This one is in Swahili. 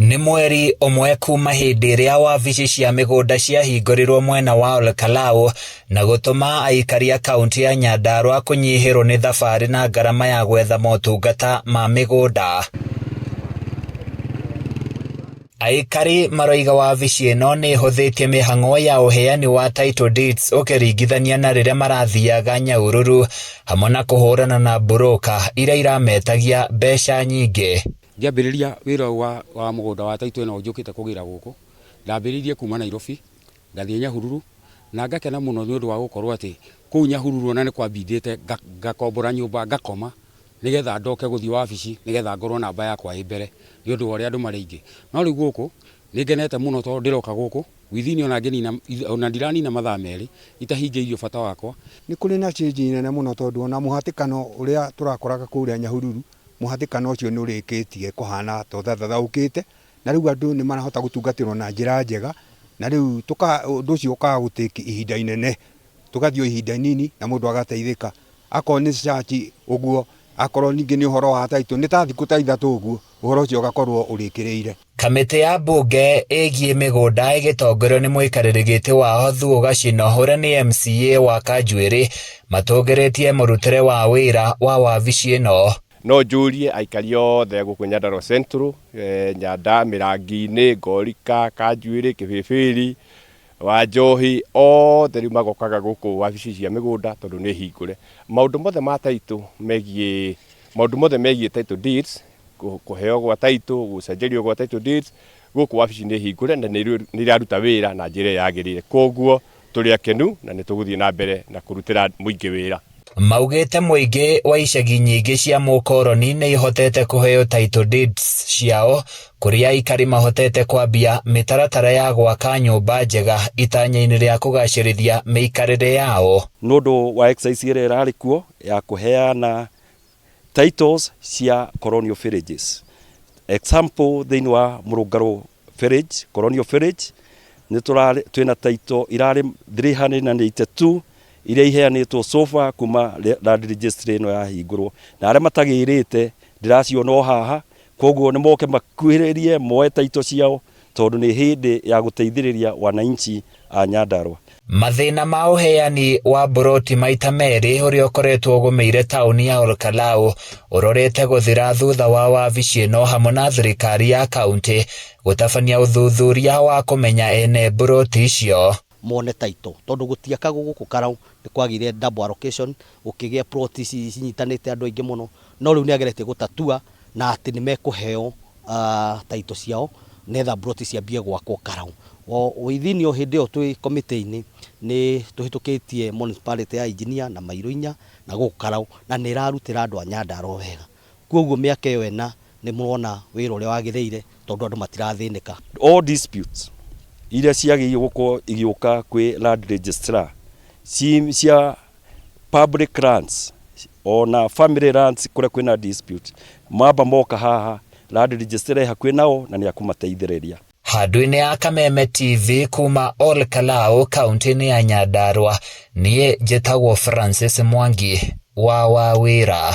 Nĩ mweri ũmwe kuma hĩndĩ ĩrĩa wabici cia mĩgũnda ciahingũrirwo mwena wa Olkalau na gũtũma aikari a kaunti ya Nyandarua kũnyihĩrwo nĩ thabarĩ na ngarama ya gwetha motungata ma mĩgũnda. Aikari maroiga wabici ĩno nĩ ĩhũthĩtie mĩhang'o ya ũheani wa title deeds ũkĩringithania na rĩrĩa marathiaga Nyahururu, hamwe na kũhũrana na broker iria irametagia mbeca nyingĩ. Ngĩambĩrĩria wĩra wa mũgũnda wa title ĩno njũkĩte kũgĩra gũkũ, ndambĩrĩirie kuma Nairobi ngathiĩ Nyahururu, na ngakena mũno nĩ ũndũ wa gũkorwo atĩ kũu Nyahururu na nĩ kwambindĩte ngakombora nyũmba ngakoma nĩgetha ndoke gũthiĩ wabici nĩgetha ngorwo namba yakwa ĩ mbere nĩ ũndũ wa ũrĩa andũ marĩ aingĩ. No rĩu gũkũ nĩ ngenete mũno tondũ ndĩroka gũkũ within ona ndiranina mathaa merĩ itahingĩirio bata wakwa. Nĩ kũrĩ na change nene mũno tondũ ona mũhatĩkano ũrĩa tũrakoraga kũrĩa Nyahururu, mũhatĩkano ũcio nĩ ũrĩkĩtie kũhana tũthathaũkĩte, na rĩu andũ nĩ marahota gũtungatĩrwo na njĩra njega, na rĩu ũndũ ũcio ũkaga gũtĩki ihinda inene, tũgathiĩ ihinda inini na mũndũ agateithĩka. Akorwo nĩ search ũguo, akorwo ningĩ nĩ ũhoro wa title, nĩ ta thikũ ta ithatũ ũguo ũhoro ũcio ũgakorwo ũrĩkĩrĩire. Kamĩtĩ ya mbunge ĩgiĩ mĩgũnda ĩgĩtongorio nĩ mũikarĩri gĩtĩ wa Thuo Gacino ũrĩa nĩ MCA wa Kanjuĩrĩ matongeretie mũrutĩre wa wĩra wa wabici ĩno. No njũrie aikari othe gũkũ Nyandarua Central, Nyanda, Mĩrangi-inĩ, Ngorika, Kanjuĩrĩ, Kĩbĩbĩri, Wanjohi, othe rĩu magokaga gũkũ wabici cia mĩgũnda tondũ nĩ hingũre. Maũndũ mothe ma title megiĩ title deeds, kũheo gwa title, gũcenjerio gwa title deeds, gũkũ wabici nĩ hingũre na nĩ iraruta wĩra na njĩra yagĩrĩire. Koguo tũrĩ akenu na nĩ tũgũthiĩ na mbere na kũrutĩra mũingĩ wĩra. Maugĩte mũingĩ wa icagi nyingĩ cia mũkoroni nĩ ihotete kũheo title deeds ciao, kũrĩa aikari mahotete kwambia mĩtaratara ya gwaka nyũmba njega itanya-inĩ rĩa kũgacĩrithia mĩikarĩre yao. Nĩ ũndũ wa exercise ĩrĩa ĩrarĩ kuo ya kũheana titles cia colonial villages. Example thĩinĩ wa Mũrũngarũ village, colonial village, twĩna title irarĩ 382 iria iheanĩtwo sofa kuma land registry ĩno yahingũrwo, na arĩa matagĩrĩte ndĩraciona o haha, koguo nĩ moke makuhĩrĩrie moe title ciao tondũ nĩ hĩndĩ ya gũteithĩrĩria wananchi a Nyandarua. Mathĩna ma ũheani wa mburoti maita merĩ ũrĩa ũkoretwo ũgũmĩire taũni ya Olkalau ũrorete gũthira thutha wa wabici ĩno hamwe na thirikari ya kaunti gũtabania ũthuthuria wa kũmenya ene mburoti icio. Mone title tondũ gũtiakagwo gũkũ Karau nĩ kwagire double allocation, ũkĩgĩa plot cinyitanĩte andũ aingĩ mũno, no rĩu nĩ ageretie gũtatua na atĩ nĩ mekũheo title ciao netha plot ciambie gwakwo Karau. Within o hĩndĩ ĩyo twĩ committee-inĩ nĩ tũhĩtũkĩtie municipality ya engineer na Mairũ-inya na gũkũ Karau, na nĩ ĩrarutĩra andũ a Nyandarua wega. Koguo mĩaka ĩyo ĩna nĩ mũrona wĩra ũrĩa wagĩrĩire tondũ andũ matirathĩnĩka. All disputes iria ciagĩrĩirwo gũkorwo igĩũka kwĩ land registrar cia public lands ona family lands kũrĩa kwĩna dispute, mamba moka haha land registrar hakuhĩ nao na nĩ akũmateithĩrĩria. Handũ-inĩ ya Kameme TV kuma Olkalau kaunti-inĩ ya Nyandarua, niĩ njĩtagwo Francis Mwangi wa Wawĩra.